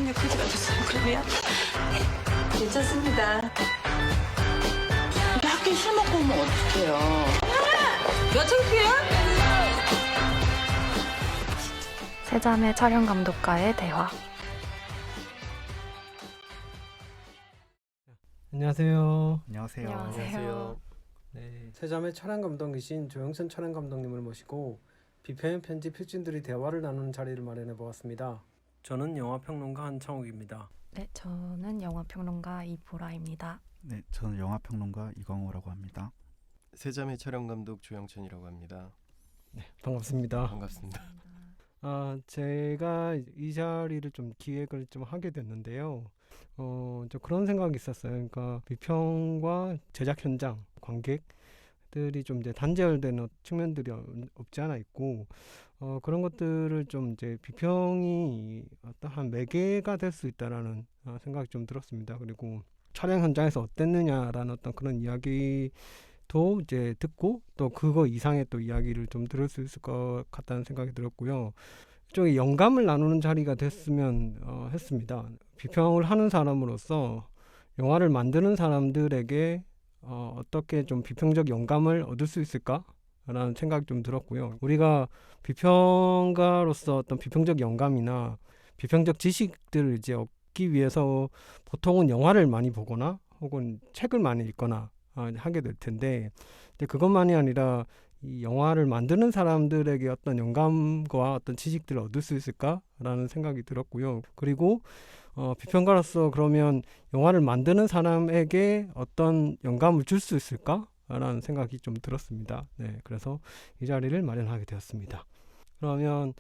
여기까지 가셨어요, 그러면? 괜찮습니다. 근데 학교에 술 먹고 오면 어떡해요? 몇 창피해? 세자매 촬영 감독과의 대화. 안녕하세요. 안녕하세요. 안녕하세요. 네, 세자매 촬영 감독이신 조영선 촬영 감독님을 모시고 비평 편집 필진들이 대화를 나누는 자리를 마련해 보았습니다. 저는 영화 평론가 한창욱입니다. 네, 저는 영화평론가 이보라입니다. 네, 저는 영화평론가 이광호라고 합니다. 세자매 촬영 감독 조영천이라고 합니다. 반갑습니다. 반갑습니다. 제가 이 자리를 좀 기획을 좀 하게 됐는데요. 좀 그런 생각이 있었어요. 그러니까 비평과 제작 현장, 관객들이 좀 이제 단절되는 측면들이 없지 않아 있고, 그런 것들을 좀 이제 비평이 어떠한 매개가 될 수 있다라는 생각이 좀 들었습니다. 그리고 촬영 현장에서 어땠느냐라는 어떤 그런 이야기도 이제 듣고 또 그거 이상의 또 이야기를 좀 들을 수 있을 것 같다는 생각이 들었고요. 일종의 영감을 나누는 자리가 됐으면 했습니다. 비평을 하는 사람으로서 영화를 만드는 사람들에게 어떻게 좀 비평적 영감을 얻을 수 있을까라는 생각이 좀 들었고요. 우리가 비평가로서 어떤 비평적 영감이나 비평적 지식들을 이제 얻기 위해서 보통은 영화를 많이 보거나 혹은 책을 많이 읽거나 하게 될 텐데, 근데 그것만이 아니라 이 영화를 만드는 사람들에게 어떤 영감과 어떤 지식들을 얻을 수 있을까라는 생각이 들었고요. 그리고 비평가로서 그러면 영화를 만드는 사람에게 어떤 영감을 줄 수 있을까라는 생각이 좀 들었습니다. 네, 그래서 이 자리를 마련하게 되었습니다. 그러면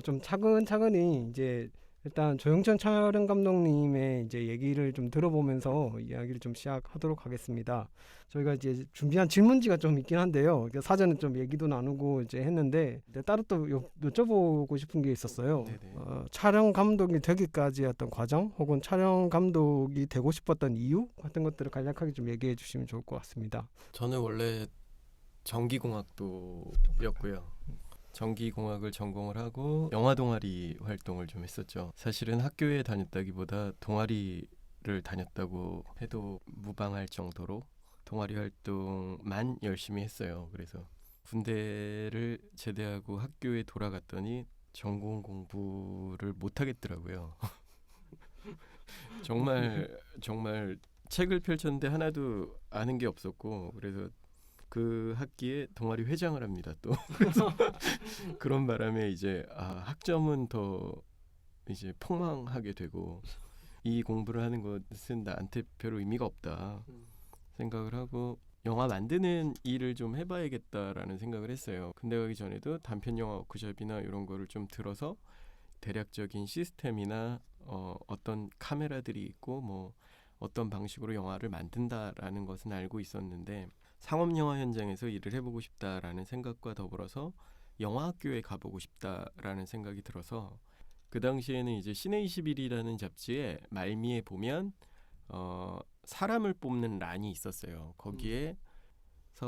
좀 차근차근히 이제 일단 조영천 촬영 감독님의 이제 얘기를 좀 들어보면서 이야기를 좀 시작하도록 하겠습니다. 저희가 이제 준비한 질문지가 좀 있긴 한데요. 사전에 좀 얘기도 나누고 이제 했는데 따로 또 여쭤보고 싶은 게 있었어요. 촬영 감독이 되기까지의 어떤 과정 혹은 촬영 감독이 되고 싶었던 이유 같은 것들을 간략하게 좀 얘기해 주시면 좋을 것 같습니다. 저는 원래 전기공학도였고요. 전기공학을 전공을 하고 영화 동아리 활동을 좀 했었죠. 사실은 학교에 다녔다기보다 동아리를 다녔다고 해도 무방할 정도로 동아리 활동만 열심히 했어요. 그래서 군대를 제대하고 학교에 돌아갔더니 전공 공부를 못 하겠더라고요. 정말 책을 펼쳤는데 하나도 아는 게 없었고, 그래서 그 학기에 동아리 회장을 합니다. 또 그래서 그런 바람에 이제 학점은 더 이제 폭망하게 되고 이 공부를 하는 것은 나한테 별로 의미가 없다 생각을 하고 영화 만드는 일을 좀 해봐야겠다라는 생각을 했어요. 군대 가기 전에도 단편 영화 워크숍이나 이런 거를 좀 들어서 대략적인 시스템이나 어떤 카메라들이 있고 뭐 어떤 방식으로 영화를 만든다라는 것은 알고 있었는데, 상업영화 현장에서 일을 해보고 싶다라는 생각과 더불어서 영화학교에 가보고 싶다라는 생각이 들어서, 그 당시에는 이제 시네21이라는 잡지에 말미에 보면 사람을 뽑는 란이 있었어요. 거기에서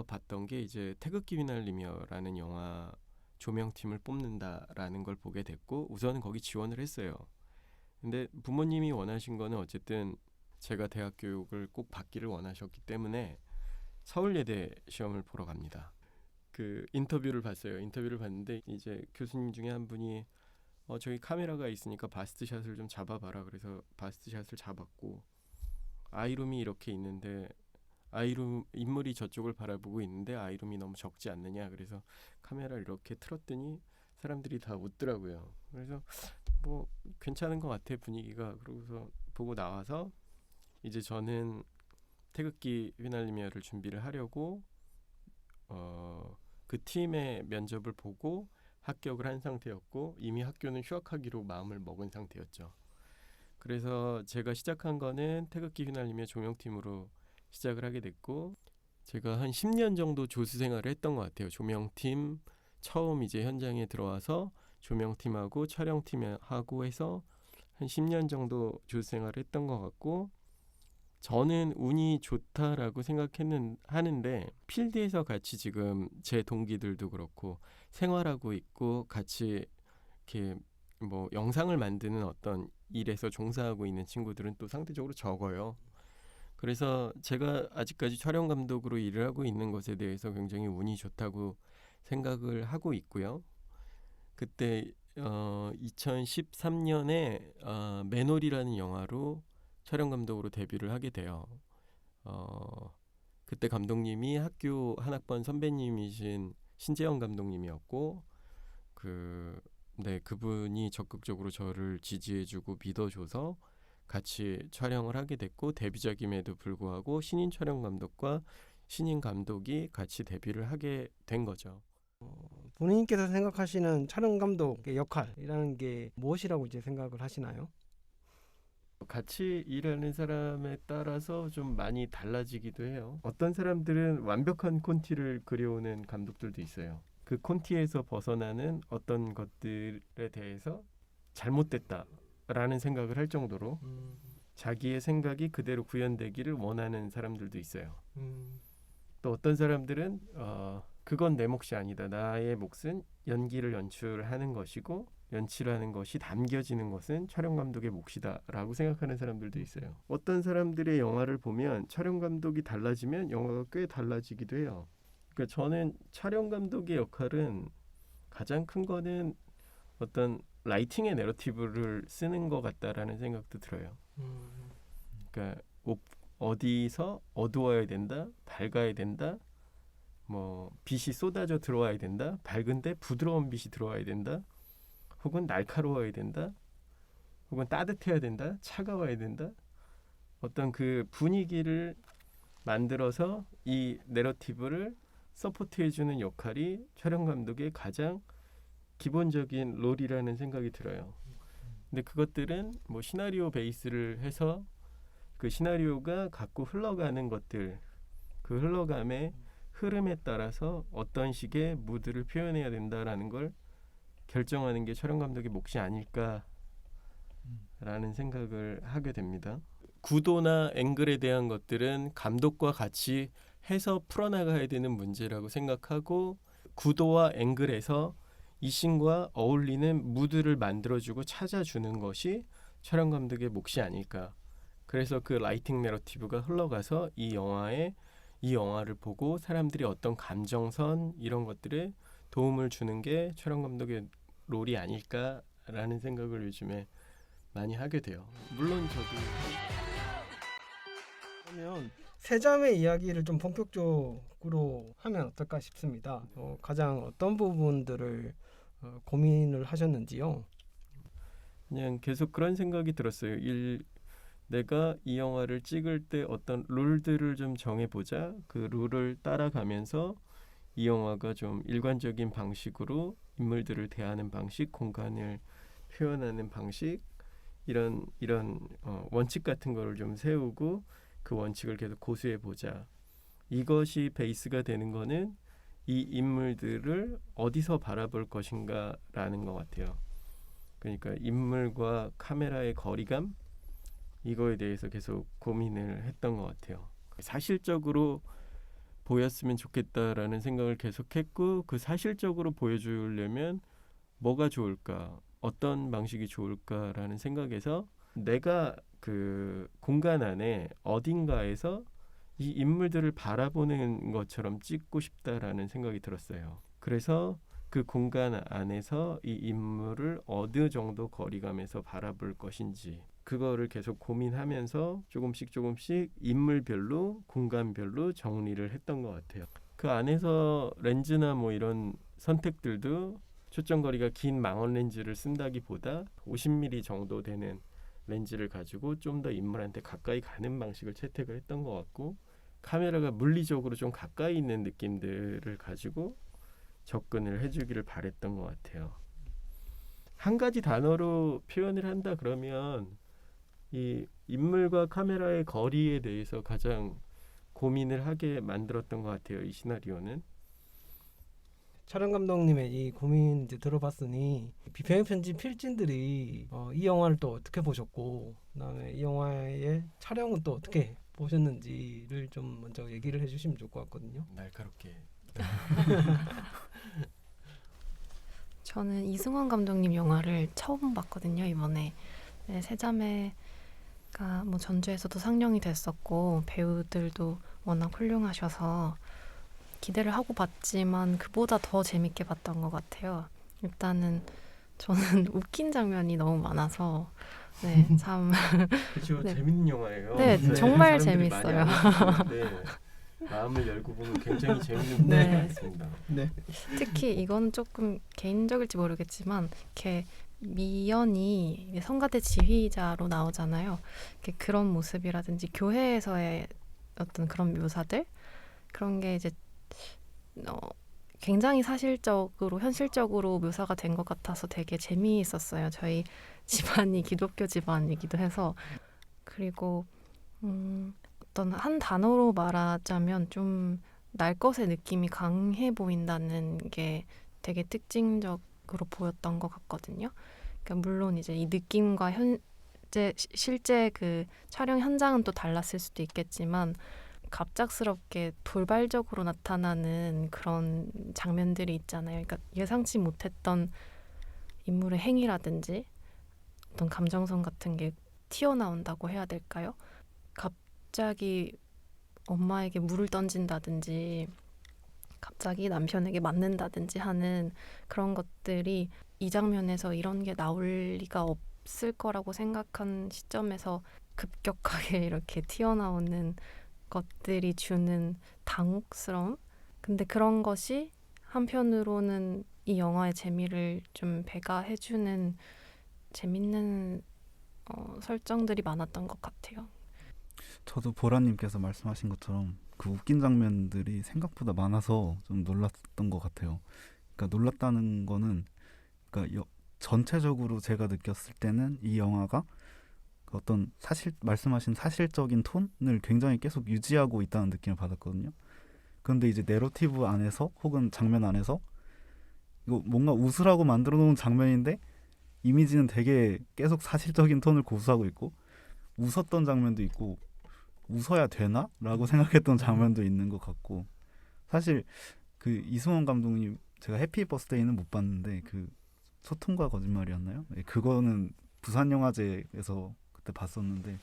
봤던 게 이제 태극기 휘날리며라는 영화 조명팀을 뽑는다라는 걸 보게 됐고, 우선은 거기 지원을 했어요. 근데 부모님이 원하신 거는 어쨌든 제가 대학 교육을 꼭 받기를 원하셨기 때문에 서울예대 시험을 보러 갑니다. 그 인터뷰를 봤어요. 인터뷰를 봤는데 이제 교수님 중에 한 분이 저기 카메라가 있으니까 바스트샷을 좀 잡아봐라. 그래서 바스트샷을 잡았고, 아이룸이 이렇게 있는데 아이룸 인물이 저쪽을 바라보고 있는데 아이룸이 너무 적지 않느냐. 그래서 카메라를 이렇게 틀었더니 사람들이 다 웃더라고요. 그래서 뭐 괜찮은 것 같아 분위기가. 그러고서 보고 나와서 이제 저는 태극기 휘날리며를 준비를 하려고 그 팀의 면접을 보고 합격을 한 상태였고, 이미 학교는 휴학하기로 마음을 먹은 상태였죠. 그래서 제가 시작한 거는 태극기 휘날리며 조명팀으로 시작을 하게 됐고, 제가 한 10년 정도 조수 생활을 했던 것 같아요. 조명팀 처음 이제 현장에 들어와서 조명팀하고 촬영팀하고 해서 한 10년 정도 조수 생활을 했던 것 같고, 저는 운이 좋다라고 하는데 필드에서 같이 지금 제 동기들도 그렇고 생활하고 있고 같이 이렇게 뭐 영상을 만드는 어떤 일에서 종사하고 있는 친구들은 또 상대적으로 적어요. 그래서 제가 아직까지 촬영 감독으로 일을 하고 있는 것에 대해서 굉장히 운이 좋다고 생각을 하고 있고요. 그때 2013년에 맨홀이라는 영화로 촬영 감독으로 데뷔를 하게 돼요. 그때 감독님이 학교 한 학번 선배님이신 신재영 감독님이었고 그분이 적극적으로 저를 지지해주고 믿어줘서 같이 촬영을 하게 됐고 데뷔작임에도 불구하고 신인 촬영 감독과 신인 감독이 같이 데뷔를 하게 된 거죠. 본인께서 생각하시는 촬영 감독의 역할이라는 게 무엇이라고 이제 생각을 하시나요? 같이 일하는 사람에 따라서 좀 많이 달라지기도 해요. 어떤 사람들은 완벽한 콘티를 그려오는 감독들도 있어요. 그 콘티에서 벗어나는 어떤 것들에 대해서 잘못됐다라는 생각을 할 정도로 자기의 생각이 그대로 구현되기를 원하는 사람들도 있어요. 또 어떤 사람들은 그건 내 몫이 아니다. 나의 몫은 연기를 연출하는 것이고 연출하는 것이 담겨지는 것은 촬영 감독의 몫이다 라고 생각하는 사람들도 있어요. 어떤 사람들의 영화를 보면 촬영 감독이 달라지면 영화가 꽤 달라지기도 해요. 그러니까 저는 촬영 감독의 역할은 가장 큰 거는 어떤 라이팅의 내러티브를 쓰는 것 같다라는 생각도 들어요. 그러니까 어디서 어두워야 된다, 밝아야 된다, 뭐 빛이 쏟아져 들어와야 된다, 밝은데 부드러운 빛이 들어와야 된다, 혹은 날카로워야 된다, 혹은 따뜻해야 된다, 차가워야 된다. 어떤 그 분위기를 만들어서 이 내러티브를 서포트해주는 역할이 촬영 감독의 가장 기본적인 롤이라는 생각이 들어요. 근데 그것들은 뭐 시나리오 베이스를 해서 그 시나리오가 갖고 흘러가는 것들, 그 흘러감의 흐름에 따라서 어떤 식의 무드를 표현해야 된다라는 걸 결정하는 게 촬영 감독의 몫이 아닐까라는 생각을 하게 됩니다. 구도나 앵글에 대한 것들은 감독과 같이 해서 풀어나가야 되는 문제라고 생각하고 구도와 앵글에서 이 씬과 어울리는 무드를 만들어주고 찾아주는 것이 촬영 감독의 몫이 아닐까. 그래서 그 라이팅 내러티브가 흘러가서 이 영화를 보고 사람들이 어떤 감정선 이런 것들에 도움을 주는 게 촬영 감독의 롤이 아닐까라는 생각을 요즘에 많이 하게 돼요. 물론 저도 그러면 세자매 이야기를 좀 본격적으로 하면 어떨까 싶습니다. 가장 어떤 부분들을 고민을 하셨는지요? 그냥 계속 그런 생각이 들었어요. 내가 이 영화를 찍을 때 어떤 룰들을 좀 정해보자. 그 룰을 따라가면서 이 영화가 좀 일관적인 방식으로 인물들을 대하는 방식, 공간을 표현하는 방식 이런 원칙 같은 거를 좀 세우고 그 원칙을 계속 고수해보자. 이것이 베이스가 되는 거는 이 인물들을 어디서 바라볼 것인가라는 것 같아요. 그러니까 인물과 카메라의 거리감 이거에 대해서 계속 고민을 했던 것 같아요. 사실적으로 보였으면 좋겠다라는 생각을 계속했고 그 사실적으로 보여주려면 뭐가 좋을까? 어떤 방식이 좋을까라는 생각에서 내가 그 공간 안에 어딘가에서 이 인물들을 바라보는 것처럼 찍고 싶다라는 생각이 들었어요. 그래서 그 공간 안에서 이 인물을 어느 정도 거리감에서 바라볼 것인지 그거를 계속 고민하면서 조금씩 인물별로 공간별로 정리를 했던 것 같아요. 그 안에서 렌즈나 뭐 이런 선택들도 초점거리가 긴 망원 렌즈를 쓴다기보다 50mm 정도 되는 렌즈를 가지고 좀 더 인물한테 가까이 가는 방식을 채택을 했던 것 같고 카메라가 물리적으로 좀 가까이 있는 느낌들을 가지고 접근을 해주기를 바랬던 것 같아요. 한 가지 단어로 표현을 한다 그러면 이 인물과 카메라의 거리에 대해서 가장 고민을 하게 만들었던 것 같아요. 이 시나리오는. 촬영 감독님의 이 고민 이제 들어봤으니 비평 편집 필진들이 이 영화를 또 어떻게 보셨고 그다음에 이 영화의 촬영은 또 어떻게 보셨는지를 좀 먼저 얘기를 해주시면 좋을 것 같거든요. 날카롭게. 저는 이승원 감독님 영화를 처음 봤거든요, 이번에. 네, 세자매가 뭐 전주에서도 상영이 됐었고 배우들도 워낙 훌륭하셔서 기대를 하고 봤지만 그보다 더 재밌게 봤던 것 같아요. 일단은 저는 웃긴 장면이 너무 많아서 네, 참 그렇죠. 네. 재밌는 영화예요. 네, 정말 사람들이 많이 재밌어요. 안 보는데 마음을 열고 보면 굉장히 재밌는 네. 부분이 있습니다. 네. 특히 이건 조금 개인적일지 모르겠지만 이렇게 미연이 이게 성가대 지휘자로 나오잖아요. 이렇게 그런 모습이라든지 교회에서의 어떤 그런 묘사들 그런 게 이제 굉장히 사실적으로 현실적으로 묘사가 된 것 같아서 되게 재미있었어요. 저희 집안이 기독교 집안이기도 해서 그리고 어떤 한 단어로 말하자면 좀 날 것의 느낌이 강해 보인다는 게 되게 특징적으로 보였던 것 같거든요. 그러니까 물론 이제 이 느낌과 실제 그 촬영 현장은 또 달랐을 수도 있겠지만 갑작스럽게 돌발적으로 나타나는 그런 장면들이 있잖아요. 그러니까 예상치 못했던 인물의 행위라든지 어떤 감정선 같은 게 튀어나온다고 해야 될까요? 갑자기 엄마에게 물을 던진다든지 갑자기 남편에게 맞는다든지 하는 그런 것들이 이 장면에서 이런 게 나올 리가 없을 거라고 생각한 시점에서 급격하게 이렇게 튀어나오는 것들이 주는 당혹스러움? 근데 그런 것이 한편으로는 이 영화의 재미를 좀 배가해주는 재밌는 설정들이 많았던 것 같아요. 저도 보라님께서 말씀하신 것처럼 그 웃긴 장면들이 생각보다 많아서 좀 놀랐던 것 같아요. 그러니까 놀랐다는 거는 그러니까 전체적으로 제가 느꼈을 때는 이 영화가 어떤 말씀하신 사실적인 톤을 굉장히 계속 유지하고 있다는 느낌을 받았거든요. 그런데 이제 내러티브 안에서 혹은 장면 안에서 이거 뭔가 웃으라고 만들어 놓은 장면인데 이미지는 되게 계속 사실적인 톤을 고수하고 있고 웃었던 장면도 있고 웃어야 되나? 라고 생각했던 장면도 있는 것 같고 사실 그 이승원 감독님 제가 해피 버스데이는 못 봤는데 그 소통과 거짓말이었나요? 네, 그거는 부산영화제에서 그때 봤었는데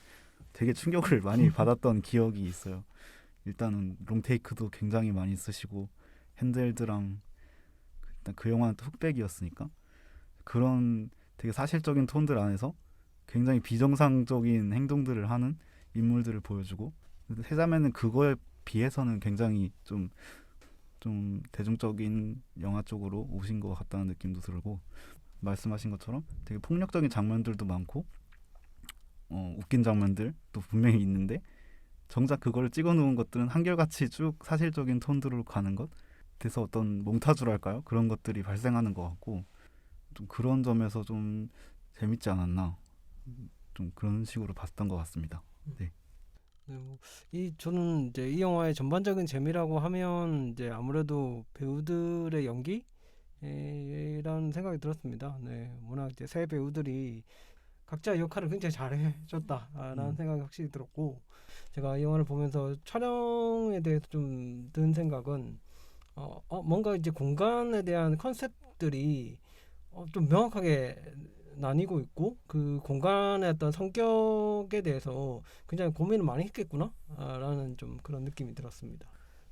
되게 충격을 많이 받았던 기억이 있어요. 일단은 롱테이크도 굉장히 많이 쓰시고 핸델드랑 일단 그 영화는 또 흑백이었으니까 그런 되게 사실적인 톤들 안에서 굉장히 비정상적인 행동들을 하는 인물들을 보여주고 세자매는 그거에 비해서는 굉장히 좀 대중적인 영화 쪽으로 오신 것 같다는 느낌도 들고 말씀하신 것처럼 되게 폭력적인 장면들도 많고 웃긴 장면들도 분명히 있는데 정작 그걸 찍어놓은 것들은 한결같이 쭉 사실적인 톤들로 가는 것 그래서 어떤 몽타주랄까요? 그런 것들이 발생하는 것 같고 좀 그런 점에서 좀 재밌지 않았나 좀 그런 식으로 봤던 것 같습니다. 네. 저는 이제 이 영화의 전반적인 재미라고 하면 이제 아무래도 배우들의 연기라는 생각이 들었습니다. 네, 워낙 이제 새 배우들이 각자 역할을 굉장히 잘해줬다라는 생각이 확실히 들었고, 제가 이 영화를 보면서 촬영에 대해서 좀 든 생각은 뭔가 이제 공간에 대한 컨셉들이 좀 명확하게 나뉘고 있고 그 공간의 어떤 성격에 대해서 굉장히 고민을 많이 했겠구나 라는 좀 그런 느낌이 들었습니다.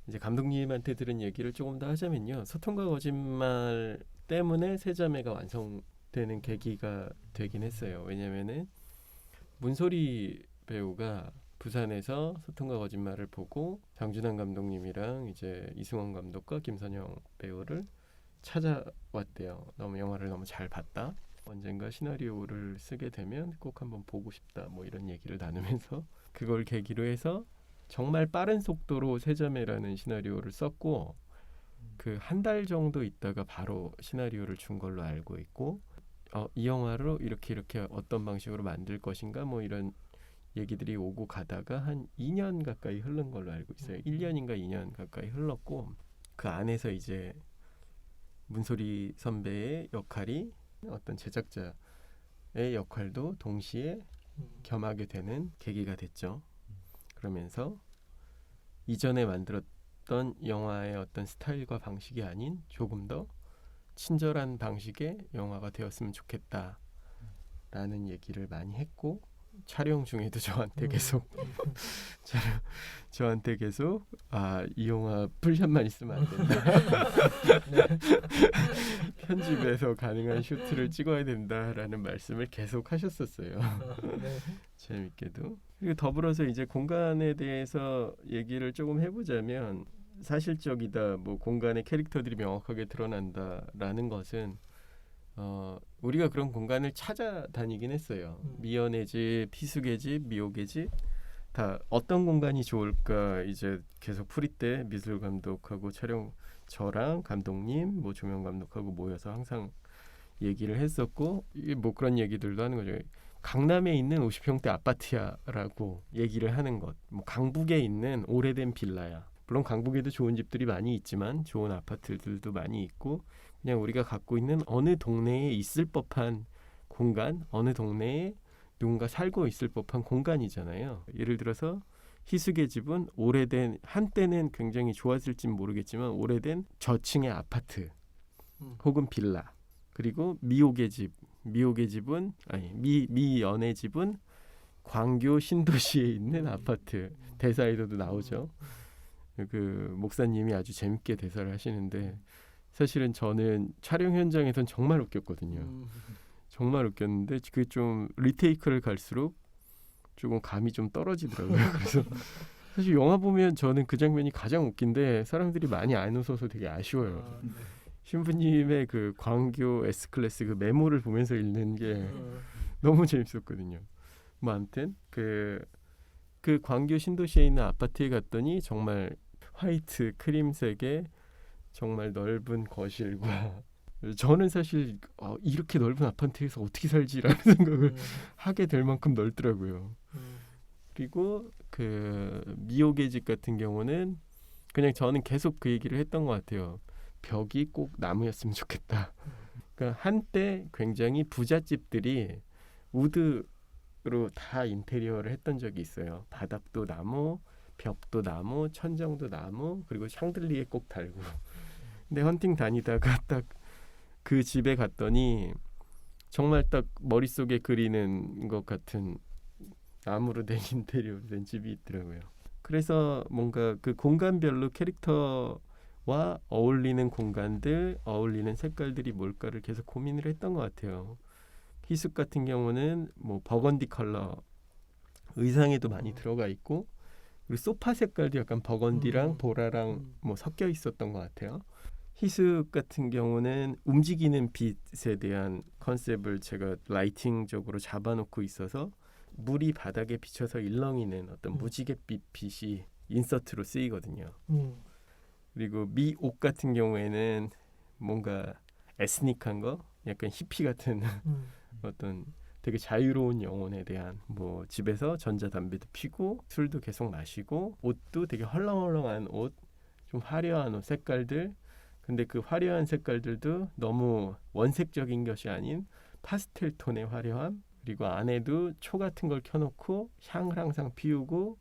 이제 감독님한테 들은 얘기를 조금 더 하자면요. 소통과 거짓말 때문에 세자매가 완성되는 계기가 되긴 했어요. 왜냐면은 문소리 배우가 부산에서 소통과 거짓말을 보고 장준환 감독님이랑 이제 이승원 감독과 김선영 배우를 찾아왔대요. 영화를 너무 잘 봤다. 언젠가 시나리오를 쓰게 되면 꼭 한번 보고 싶다. 뭐 이런 얘기를 나누면서 그걸 계기로 해서 정말 빠른 속도로 세자매라는 시나리오를 썼고 그 한 달 정도 있다가 바로 시나리오를 준 걸로 알고 있고 이 영화로 이렇게 어떤 방식으로 만들 것인가 뭐 이런 얘기들이 오고 가다가 한 2년 가까이 흐른 걸로 알고 있어요. 1년인가 2년 가까이 흘렀고 그 안에서 이제 문소리 선배의 역할이 어떤 제작자의 역할도 동시에 겸하게 되는 계기가 됐죠. 그러면서 이전에 만들었던 영화의 어떤 스타일과 방식이 아닌 조금 더 친절한 방식의 영화가 되었으면 좋겠다라는 얘기를 많이 했고 촬영 중에도 저한테 계속 저한테 계속 이 영화 풀샷만 있으면 안 된다. 편집에서 가능한 슈트를 찍어야 된다라는 말씀을 계속 하셨었어요. 재밌게도. 그리고 더불어서 이제 공간에 대해서 얘기를 조금 해보자면 사실적이다, 뭐 공간의 캐릭터들이 명확하게 드러난다라는 것은 우리가 그런 공간을 찾아다니긴 했어요. 미연의 집, 희숙의 집, 미옥의 집 다 어떤 공간이 좋을까 이제 계속 풀이 때 미술 감독하고 촬영 저랑 감독님, 뭐 조명 감독하고 모여서 항상 얘기를 했었고 뭐 그런 얘기들도 하는 거죠. 강남에 있는 50평대 아파트야라고 얘기를 하는 것. 뭐 강북에 있는 오래된 빌라야. 물론 강북에도 좋은 집들이 많이 있지만 좋은 아파트들도 많이 있고 그냥 우리가 갖고 있는 어느 동네에 있을 법한 공간, 어느 동네에 누군가 살고 있을 법한 공간이잖아요. 예를 들어서 희숙의 집은 오래된, 한때는 굉장히 좋았을진 모르겠지만 오래된 저층의 아파트 혹은 빌라. 그리고 미옥의 집은 미연의 집은 광교 신도시에 있는 아파트. 대사에서도 나오죠. 그 목사님이 아주 재밌게 대사를 하시는데 사실은 저는 촬영 현장에선 정말 웃겼거든요. 정말 웃겼는데 그 좀 리테이크를 갈수록 조금 감이 좀 떨어지더라고요. 그래서 사실 영화 보면 저는 그 장면이 가장 웃긴데 사람들이 많이 안 웃어서 되게 아쉬워요. 신부님의 그 광교 S클래스 그 메모를 보면서 읽는 게 너무 재밌었거든요. 뭐 아무튼 그 광교 신도시에 있는 아파트에 갔더니 정말 화이트 크림색의 정말 넓은 거실과 저는 사실 이렇게 넓은 아파트에서 어떻게 살지라는 생각을 하게 될 만큼 넓더라고요. 그리고 그 미옥의 집 같은 경우는 그냥 저는 계속 그 얘기를 했던 것 같아요. 벽이 꼭 나무였으면 좋겠다. 그러니까 한때 굉장히 부잣집들이 우드로 다 인테리어를 했던 적이 있어요. 바닥도 나무, 벽도 나무, 천정도 나무, 그리고 샹들리에 꼭 달고. 근데 헌팅 다니다가 딱 그 집에 갔더니 정말 딱 머릿속에 그리는 것 같은 나무로 된 인테리어로 된 집이 있더라고요. 그래서 뭔가 그 공간별로 캐릭터와 어울리는 공간들, 어울리는 색깔들이 뭘까를 계속 고민을 했던 것 같아요. 희숙 같은 경우는 뭐 버건디 컬러 의상에도 많이 들어가 있고 그리고 소파 색깔도 약간 버건디랑 보라랑 뭐 섞여 있었던 것 같아요. 희숙 같은 경우는 움직이는 빛에 대한 컨셉을 제가 라이팅적으로 잡아놓고 있어서 물이 바닥에 비쳐서 일렁이는 어떤 무지갯빛 빛이 인서트로 쓰이거든요. 그리고 미옥 같은 경우에는 뭔가 에스닉한 거, 약간 히피 같은 어떤 되게 자유로운 영혼에 대한 뭐 집에서 전자담배도 피고 술도 계속 마시고 옷도 되게 헐렁헐렁한 옷, 좀 화려한 옷 색깔들. 근데 그 화려한 색깔들도 너무 원색적인 것이 아닌 파스텔 톤의 화려함. 그리고 안에도 초 같은 걸 켜놓고 향을 항상 피우고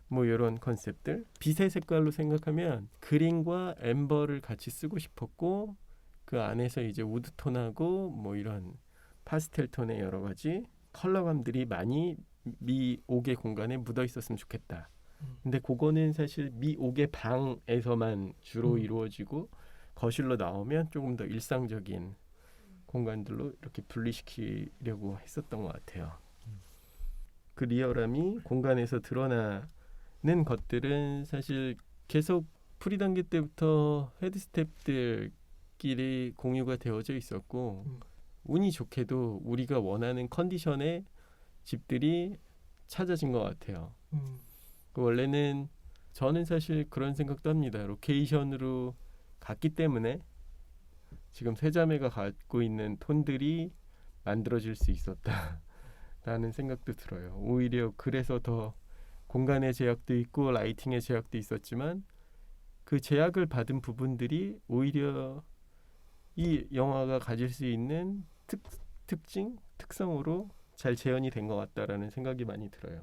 뭐 이런 컨셉들. 빛의 색깔로 생각하면 그린과 앰버를 같이 쓰고 싶었고 그 안에서 이제 우드톤하고 뭐 이런 파스텔 톤의 여러 가지 컬러감들이 많이 미옥의 공간에 묻어 있었으면 좋겠다. 근데 그거는 사실 미옥의 방에서만 주로 이루어지고 거실로 나오면 조금 더 일상적인 공간들로 이렇게 분리시키려고 했었던 것 같아요. 그 리얼함이 공간에서 드러나는 것들은 사실 계속 프리 단계 때부터 헤드 스태프들끼리 공유가 되어져 있었고 운이 좋게도 우리가 원하는 컨디션의 집들이 찾아진 것 같아요. 원래는 저는 사실 그런 생각도 합니다. 로케이션으로 갔기 때문에 지금 세자매가 갖고 있는 톤들이 만들어질 수 있었다라는 생각도 들어요. 오히려 그래서 더 공간의 제약도 있고 라이팅의 제약도 있었지만 그 제약을 받은 부분들이 오히려 이 영화가 가질 수 있는 특징, 특성으로 잘 재현이 된 것 같다라는 생각이 많이 들어요.